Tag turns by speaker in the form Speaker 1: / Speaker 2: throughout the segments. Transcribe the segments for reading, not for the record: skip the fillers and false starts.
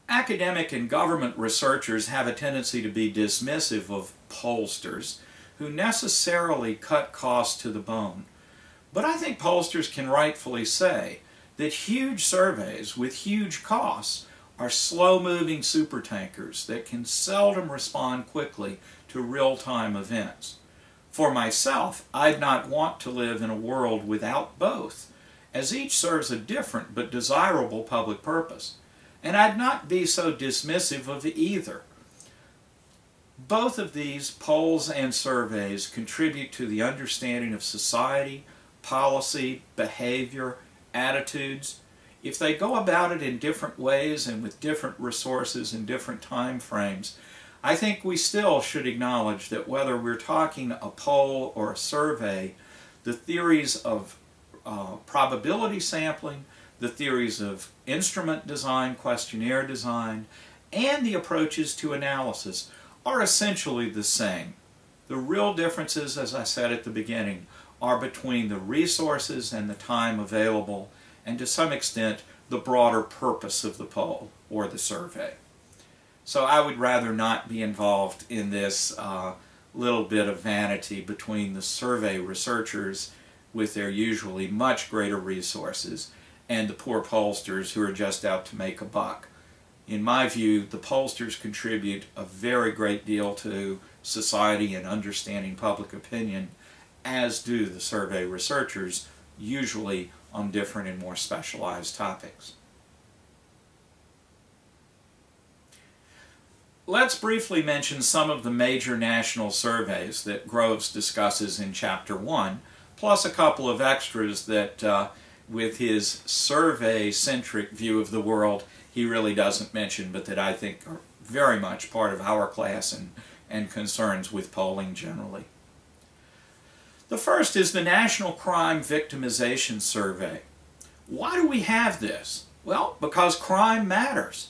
Speaker 1: Academic and government researchers have a tendency to be dismissive of pollsters who necessarily cut costs to the bone. But I think pollsters can rightfully say that huge surveys with huge costs are slow-moving supertankers that can seldom respond quickly to real-time events. For myself, I'd not want to live in a world without both, as each serves a different but desirable public purpose. And I'd not be so dismissive of either. Both of these, polls and surveys, contribute to the understanding of society, policy, behavior, attitudes. If they go about it in different ways and with different resources and different time frames, I think we still should acknowledge that whether we're talking a poll or a survey, the theories of probability sampling, the theories of instrument design, questionnaire design, and the approaches to analysis are essentially the same. The real differences, as I said at the beginning, are between the resources and the time available, and to some extent the broader purpose of the poll or the survey. So I would rather not be involved in this little bit of vanity between the survey researchers with their usually much greater resources and the poor pollsters who are just out to make a buck. In my view, the pollsters contribute a very great deal to society and understanding public opinion, as do the survey researchers, usually on different and more specialized topics. Let's briefly mention some of the major national surveys that Groves discusses in Chapter 1, plus a couple of extras that with his survey-centric view of the world, he really doesn't mention, but that I think are very much part of our class and concerns with polling generally. The first is the National Crime Victimization Survey. Why do we have this? Well, because crime matters.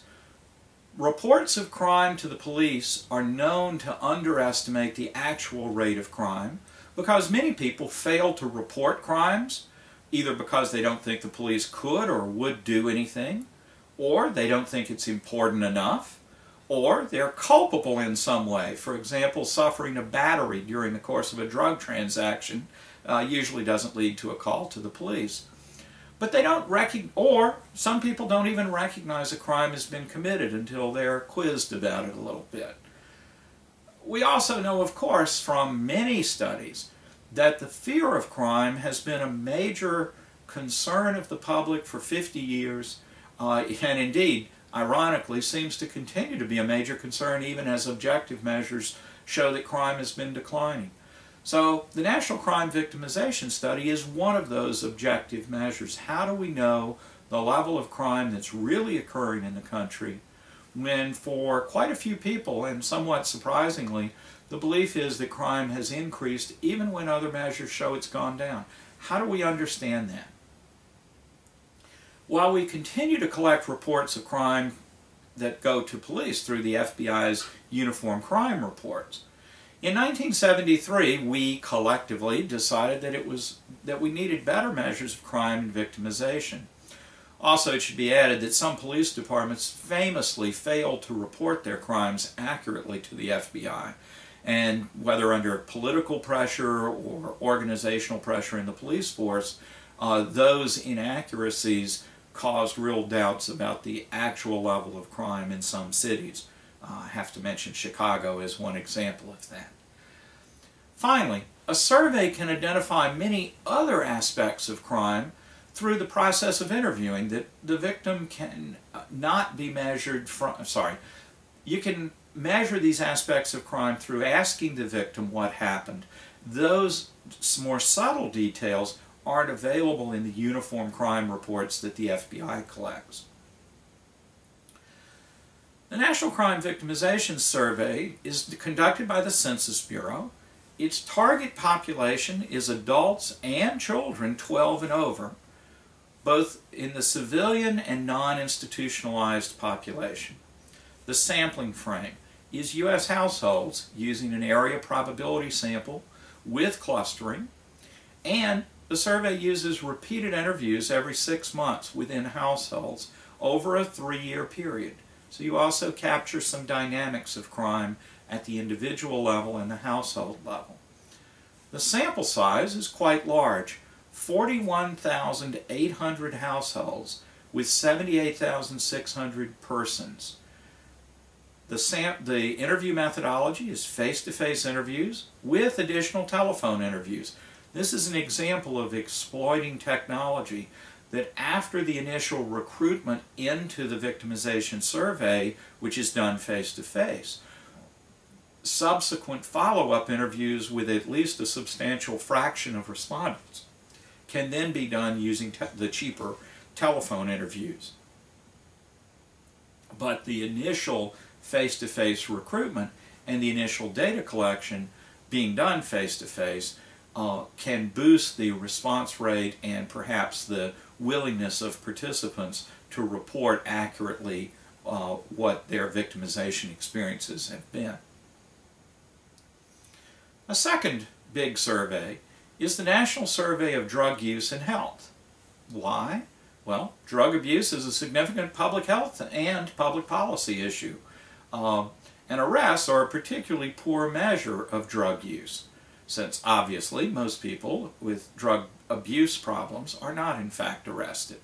Speaker 1: Reports of crime to the police are known to underestimate the actual rate of crime because many people fail to report crimes, either because they don't think the police could or would do anything, or they don't think it's important enough, or they're culpable in some way. For example, suffering a battery during the course of a drug transaction usually doesn't lead to a call to the police. But they don't or some people don't even recognize a crime has been committed until they're quizzed about it a little bit. We also know, of course, from many studies that the fear of crime has been a major concern of the public for 50 years, and indeed, ironically, seems to continue to be a major concern even as objective measures show that crime has been declining. So the National Crime Victimization Study is one of those objective measures. How do we know the level of crime that's really occurring in the country when for quite a few people, and somewhat surprisingly, the belief is that crime has increased even when other measures show it's gone down? How do we understand that? While we continue to collect reports of crime that go to police through the FBI's Uniform Crime Reports, in 1973 we collectively decided that we needed better measures of crime and victimization. Also, it should be added that some police departments famously failed to report their crimes accurately to the FBI, and whether under political pressure or organizational pressure in the police force, those inaccuracies caused real doubts about the actual level of crime in some cities. I have to mention Chicago as one example of that. Finally, a survey can identify many other aspects of crime through the process of interviewing that the victim can not be measured from, you can measure these aspects of crime through asking the victim what happened. Those more subtle details aren't available in the uniform crime reports that the FBI collects. The National Crime Victimization Survey is conducted by the Census Bureau. Its target population is adults and children 12 and over, both in the civilian and non-institutionalized population. The sampling frame is U.S. households using an area probability sample with clustering, and the survey uses repeated interviews every 6 months within households over a 3-year period. So you also capture some dynamics of crime at the individual level and the household level. The sample size is quite large, 41,800 households with 78,600 persons. The interview methodology is face-to-face interviews with additional telephone interviews. This is an example of exploiting technology that after the initial recruitment into the victimization survey, which is done face-to-face, subsequent follow-up interviews with at least a substantial fraction of respondents can then be done using the cheaper telephone interviews. But the initial face-to-face recruitment and the initial data collection being done face-to-face can boost the response rate and perhaps the willingness of participants to report accurately what their victimization experiences have been. A second big survey is the National Survey of Drug Use and Health. Why? Well, drug abuse is a significant public health and public policy issue. And arrests are a particularly poor measure of drug use, since obviously most people with drug abuse problems are not in fact arrested.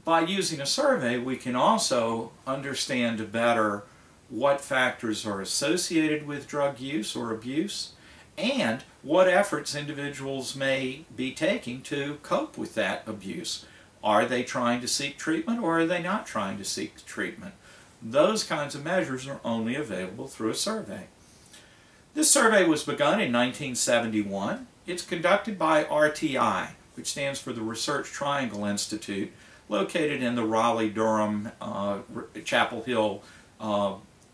Speaker 1: By using a survey, we can also understand better what factors are associated with drug use or abuse, and what efforts individuals may be taking to cope with that abuse. Are they trying to seek treatment, or are they not trying to seek treatment? Those kinds of measures are only available through a survey. This survey was begun in 1971. It's conducted by RTI, which stands for the Research Triangle Institute, located in the Raleigh-Durham, Chapel Hill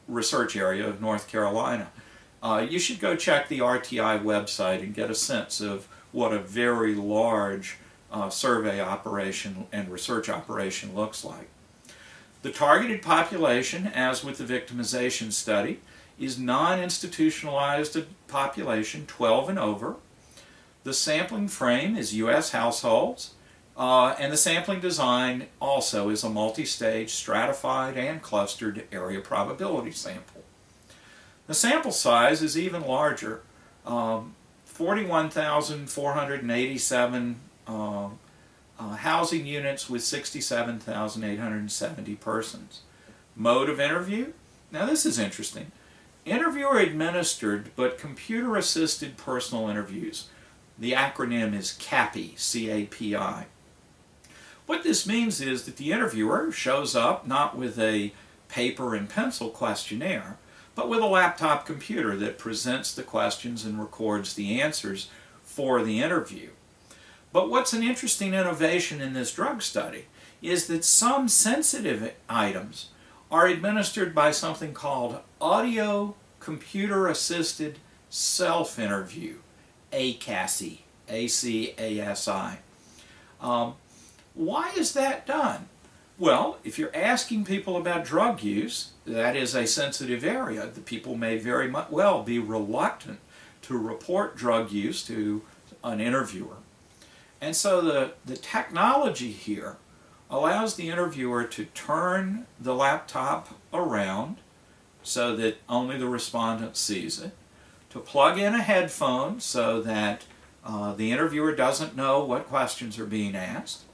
Speaker 1: research area of North Carolina. You should go check the RTI website and get a sense of what a very large survey operation and research operation looks like. The targeted population, as with the victimization study, is non-institutionalized population 12 and over. The sampling frame is U.S. households, and the sampling design also is a multi-stage, stratified, and clustered area probability sample. The sample size is even larger, 41,487 housing units with 67,870 persons. Mode of interview? Now this is interesting. Interviewer administered but computer-assisted personal interviews. The acronym is CAPI, C-A-P-I. What this means is that the interviewer shows up not with a paper and pencil questionnaire, but with a laptop computer that presents the questions and records the answers for the interview. But what's an interesting innovation in this drug study is that some sensitive items are administered by something called audio computer-assisted self-interview, ACASI, A-C-A-S-I. Why is that done? Well, if you're asking people about drug use, that is a sensitive area. The people may very well be reluctant to report drug use to an interviewer. And so the technology here allows the interviewer to turn the laptop around so that only the respondent sees it, to plug in a headphone so that the interviewer doesn't know what questions are being asked,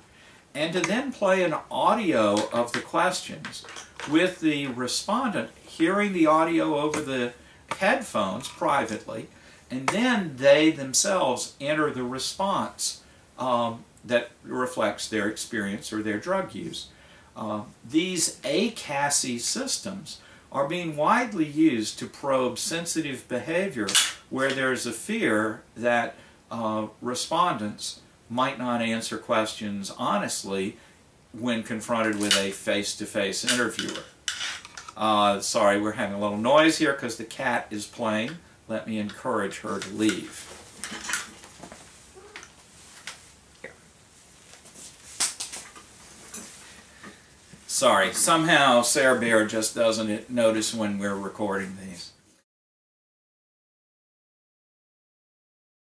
Speaker 1: and to then play an audio of the questions with the respondent hearing the audio over the headphones privately, and then they themselves enter the response that reflects their experience or their drug use. These ACASI systems are being widely used to probe sensitive behavior where there's a fear that respondents might not answer questions honestly when confronted with a face-to-face interviewer. Sorry, we're having a little noise here because the cat is playing. Let me encourage her to leave. Sorry, somehow Sarah Bear just doesn't notice when we're recording these.